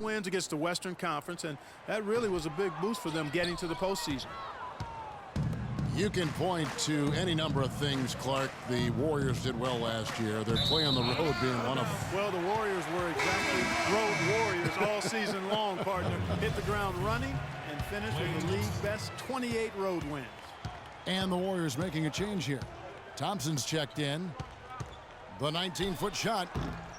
wins against the Western Conference, and that really was a big boost for them getting to the postseason. You can point to any number of things, Clark. The Warriors did well last year. Their play on the road being one of them. Well, the Warriors were exactly road warriors all season long, partner. Hit the ground running and finished with the league best 28 road wins. And the Warriors making a change here. Thompson's checked in. The 19-foot shot,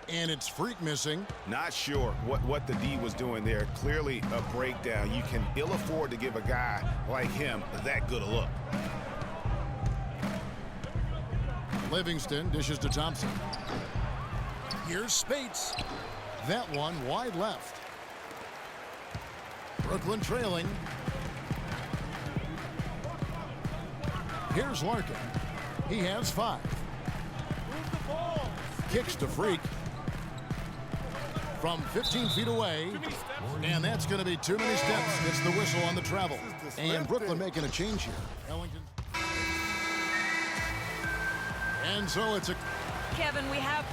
and it's Freak missing. Not sure what the D was doing there. Clearly a breakdown. You can ill afford to give a guy like him that good a look. Livingston dishes to Thompson. Here's Spates. That one wide left. Brooklyn trailing. Here's Larkin. He has 5. Kicks to Freak. From 15 feet away. And that's going to be too many steps. It's the whistle on the travel. And Brooklyn making a change here. Ellington. And so it's a... Kevin, we have...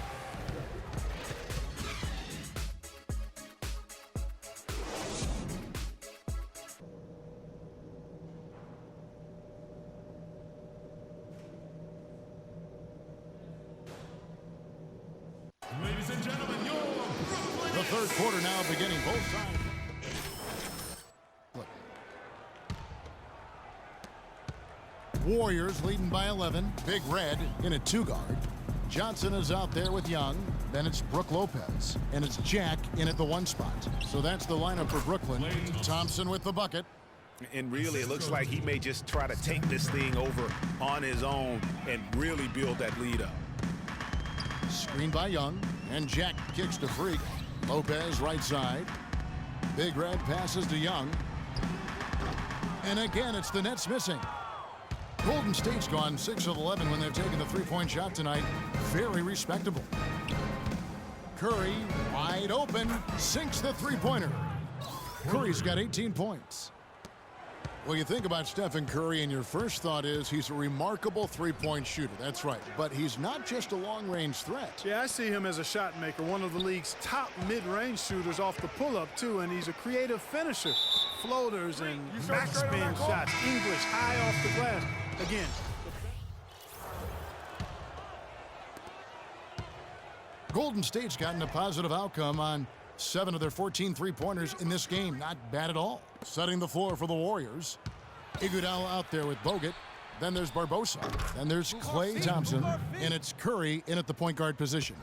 Ladies and gentlemen, your Brooklyn... The third quarter now beginning both sides. Warriors leading by 11. Big Red in a 2-guard. Johnson is out there with Young. Then it's Brook Lopez. And it's Jack in at the 1 spot. So that's the lineup for Brooklyn. Thompson with the bucket. And really, it looks like he may just try to take this thing over on his own and really build that lead up. Screen by Young. And Jack kicks to Freak. Lopez right side. Big Red passes to Young. And again, it's the Nets missing. Golden State's gone 6 of 11 when they've taken the 3-point shot tonight. Very respectable. Curry wide open, sinks the 3-pointer. Curry's got 18 points. Well, you think about Stephen Curry, and your first thought is he's a remarkable 3-point shooter. That's right. But he's not just a long-range threat. Yeah, I see him as a shot maker, one of the league's top mid-range shooters off the pull-up, too, and he's a creative finisher. Floaters and backspin shots, English, high off the glass. Again. Golden State's gotten a positive outcome on 7 of their 14 3-pointers in this game. Not bad at all. Setting the floor for the Warriors. Iguodala out there with Bogut. Then there's Barbosa. Then there's Klay Thompson. And it's Curry in at the point guard position.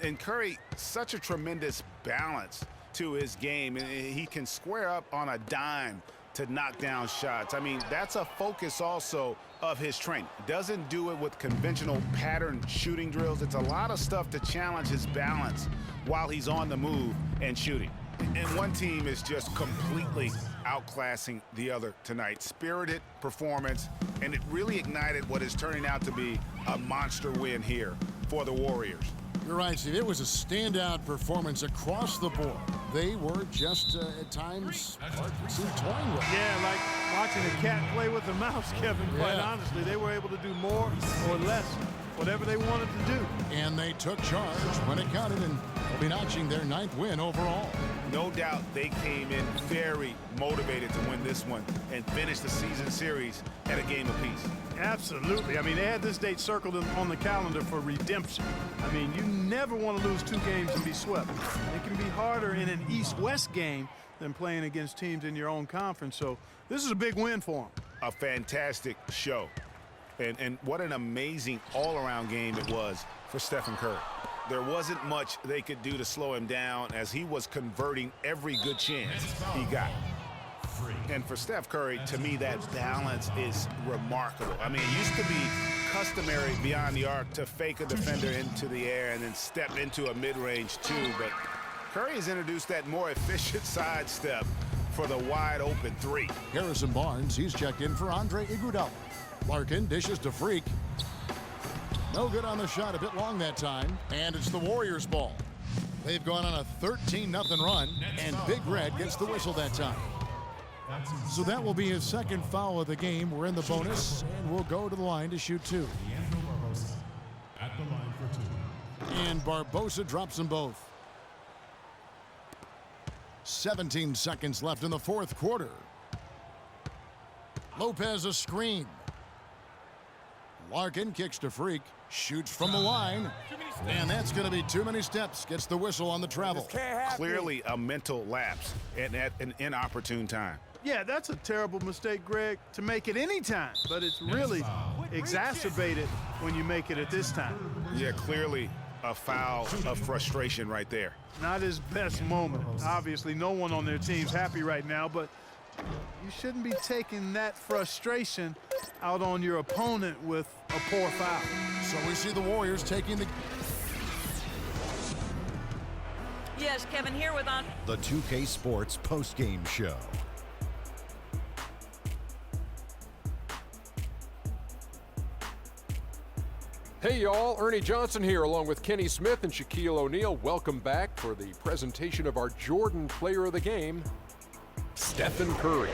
And Curry, such a tremendous balance to his game. And he can square up on a dime to knock down shots. I mean, that's a focus also of his training. Doesn't do it with conventional pattern shooting drills. It's a lot of stuff to challenge his balance while he's on the move and shooting. And one team is just completely outclassing the other tonight. Spirited performance, and it really ignited what is turning out to be a monster win here for the Warriors. You're right, Steve. It was a standout performance across the board. They were just, at times, it seemed toying with. Yeah, like watching a cat play with a mouse, Kevin, quite honestly. They were able to do more or less, whatever they wanted to do. And they took charge when it counted, and they'll be notching their 9th win overall. No doubt they came in very motivated to win this one and finish the season series at a game apiece. Absolutely. I mean, they had this date circled on the calendar for redemption. I mean, you never want to lose 2 games and be swept. It can be harder in an East-West game than playing against teams in your own conference. So this is a big win for them. A fantastic show. And what an amazing all-around game it was for Stephen Curry. There wasn't much they could do to slow him down as he was converting every good chance he got. And for Steph Curry, to me, that balance is remarkable. I mean, it used to be customary beyond the arc to fake a defender into the air and then step into a mid-range 2. But Curry has introduced that more efficient sidestep for the wide-open 3. Harrison Barnes, he's checked in for Andre Iguodala. Larkin dishes to Freak. No good on the shot, a bit long that time. And it's the Warriors' ball. They've gone on a 13-0 run, and Big Red gets the whistle that time. So that will be his 2nd foul of the game. We're in the bonus, and we'll go to the line to shoot 2. At the line for 2. And Barbosa drops them both. 17 seconds left in the fourth quarter. Lopez a screen. Larkin kicks to Freak. Shoots from the line. And that's going to be too many steps. Gets the whistle on the travel. Clearly a mental lapse at an inopportune time. Yeah, that's a terrible mistake, Greg, to make it any time, but it's really exacerbated when you make it at this time. Yeah, clearly a foul of frustration right there. Not his best moment. Obviously, no one on their team's happy right now, but you shouldn't be taking that frustration out on your opponent with a poor foul. So we see the Warriors taking the... Yes, Kevin here with on The 2K Sports postgame show. Hey y'all, Ernie Johnson here along with Kenny Smith and Shaquille O'Neal. Welcome back for the presentation of our Jordan Player of the Game, Stephen Curry.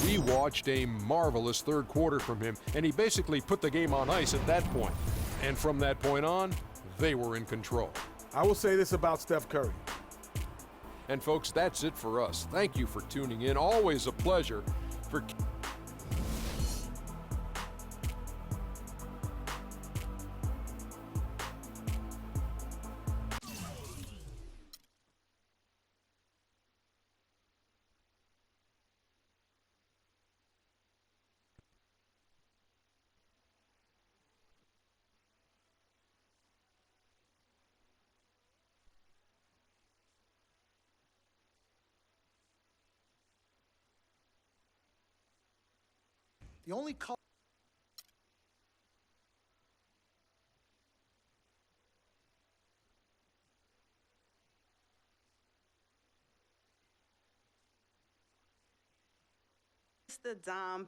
We watched a marvelous third quarter from him, and he basically put the game on ice at that point. And from that point on, they were in control. I will say this about Steph Curry. And folks, that's it for us. Thank you for tuning in. Always a pleasure. For The only call the dime.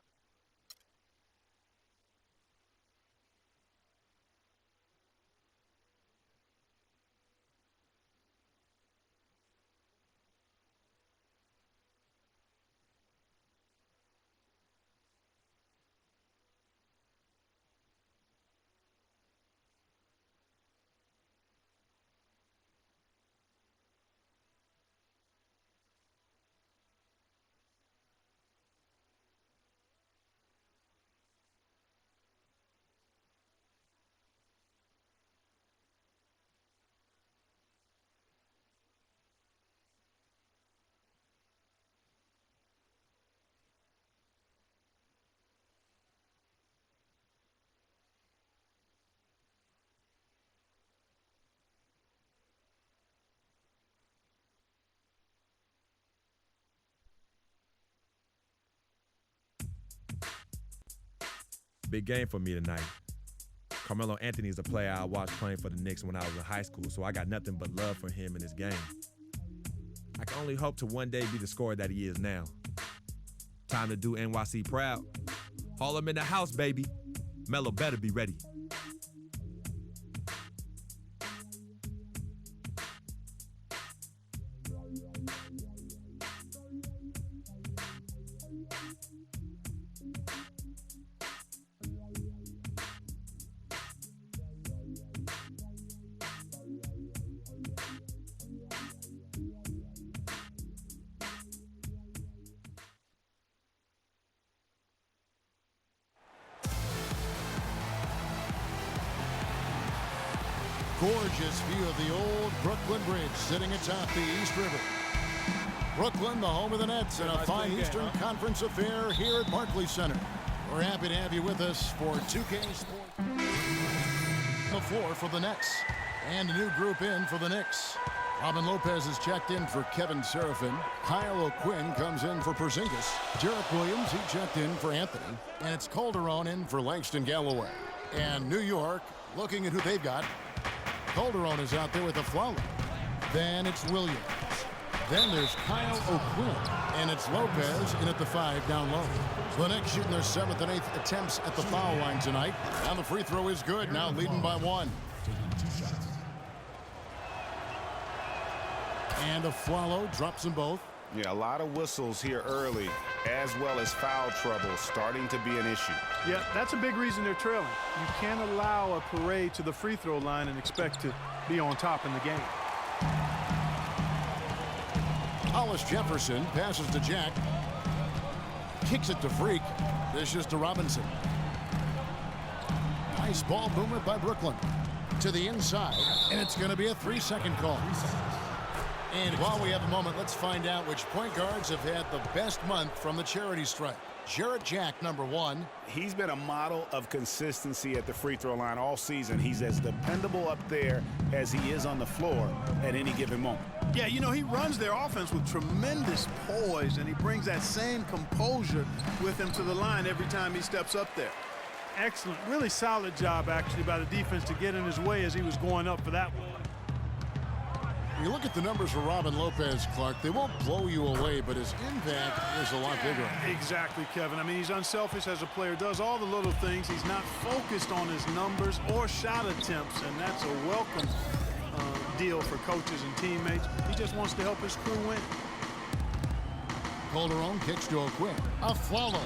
Big game for me tonight. Carmelo Anthony is a player I watched playing for the Knicks when I was in high school, so I got nothing but love for him in his game. I can only hope to one day be the scorer that he is now. Time to do NYC proud. Haul him in the house, baby. Melo better be ready. Gorgeous view of the old Brooklyn Bridge sitting atop the East River. Brooklyn, the home of the Nets, and a fine Eastern Conference affair here at Barclays Center. We're happy to have you with us for 2K Sports. The floor for the Nets, and a new group in for the Knicks. Robin Lopez is checked in for Kevin Seraphin. Kyle O'Quinn comes in for Porzingis. Derek Williams, he checked in for Anthony. And it's Calderon in for Langston Galloway. And New York, looking at who they've got. Calderon is out there with a Flawley. Then it's Williams. Then there's Kyle O'Quinn. And it's Lopez in at the 5 down low. The Knicks shooting their 7th and 8th attempts at the foul line tonight. And the free throw is good, now leading by 1. And Afflalo drops them both. Yeah, a lot of whistles here early, as well as foul trouble starting to be an issue. Yeah, that's a big reason they're trailing. You can't allow a parade to the free throw line and expect to be on top in the game. Hollis Jefferson passes to Jack. Kicks it to Freak. Dishes to Robinson. Nice ball movement by Brooklyn. To the inside, and it's going to be a 3-second call. And while we have a moment, let's find out which point guards have had the best month from the charity stripe. Jarrett Jack, number 1. He's been a model of consistency at the free throw line all season. He's as dependable up there as he is on the floor at any given moment. Yeah, you know, he runs their offense with tremendous poise, and he brings that same composure with him to the line every time he steps up there. Excellent, really solid job, actually, by the defense to get in his way as he was going up for that one. You look at the numbers for Robin Lopez, Clark. They won't blow you away, but his impact is a lot bigger. Exactly, Kevin. I mean, he's unselfish as a player, does all the little things. He's not focused on his numbers or shot attempts, and that's a welcome deal for coaches and teammates. He just wants to help his crew win. Calderon kicks to O'Quinn. Afflalo.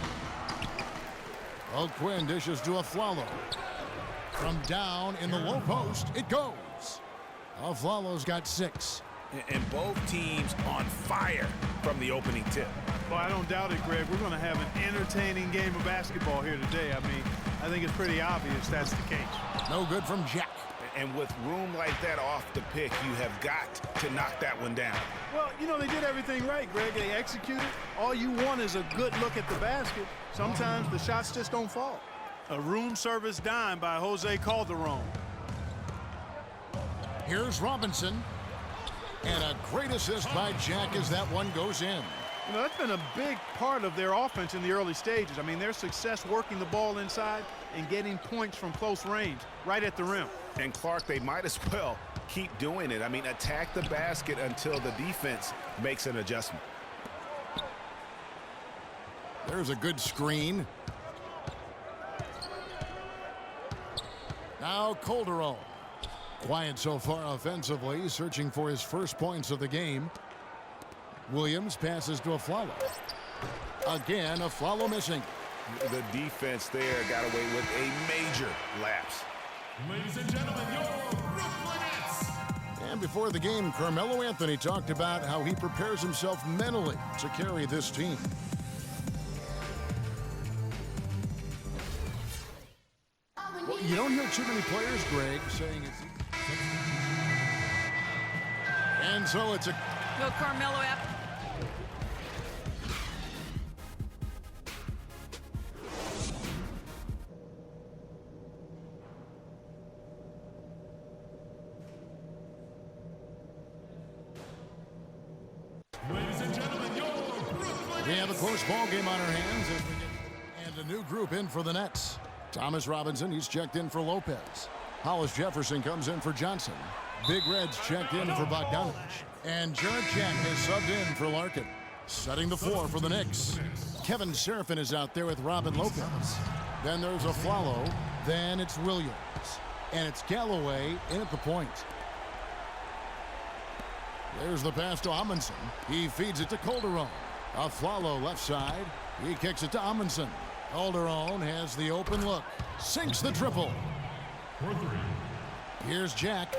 O'Quinn dishes to Afflalo. From down in the low post, it goes. Afflalo's got 6. And both teams on fire from the opening tip. Well, I don't doubt it, Greg. We're going to have an entertaining game of basketball here today. I mean, I think it's pretty obvious that's the case. No good from Jack. And with room like that off the pick, you have got to knock that one down. Well, you know, they did everything right, Greg. They executed. All you want is a good look at the basket. Sometimes the shots just don't fall. A room service dime by Jose Calderon. Here's Robinson. And a great assist by Jack as that one goes in. You know, that's been a big part of their offense in the early stages. I mean, their success working the ball inside and getting points from close range, right at the rim. And Clark, they might as well keep doing it. I mean, attack the basket until the defense makes an adjustment. There's a good screen. Now Calderon. Quiet so far offensively, searching for his first points of the game. Williams passes to Afflalo. Again, Afflalo missing. The defense there got away with a major lapse. Ladies and gentlemen, your Brooklyn Nets. And before the game, Carmelo Anthony talked about how he prepares himself mentally to carry this team. Well, you don't hear too many players, Greg, saying it's... And so it's a... No, Carmelo after. Ladies and gentlemen, your Brooklyn We have a close ball game on our hands as we get and a new group in for the Nets. Thomas Robinson, he's checked in for Lopez. Hollis Jefferson comes in for Johnson. Big Red's checked in for Bogdanovich. And Jarrett Jack is subbed in for Larkin. Setting the floor for the Knicks. Kevin Seraphin is out there with Robin Lopez. Then there's Afflalo. Then it's Williams. And it's Galloway in at the point. There's the pass to Amundsen. He feeds it to Calderon. Afflalo left side. He kicks it to Amundsen. Calderon has the open look. Sinks the triple. for 3. Here's Jack.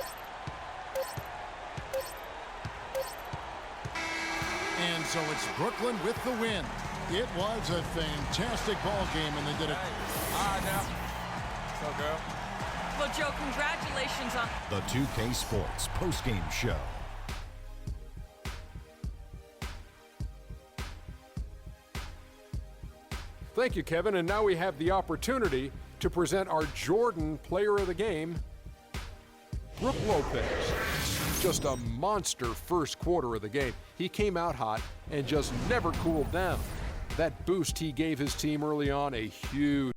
And so it's Brooklyn with the win. It was a fantastic ball game, and they did it. All right, now. So, girl. Well, Joe, congratulations on The 2K Sports postgame show. Thank you, Kevin. And now we have the opportunity to present our Jordan Player of the Game, Brook Lopez. Just a monster first quarter of the game. He came out hot and just never cooled down. That boost he gave his team early on, a huge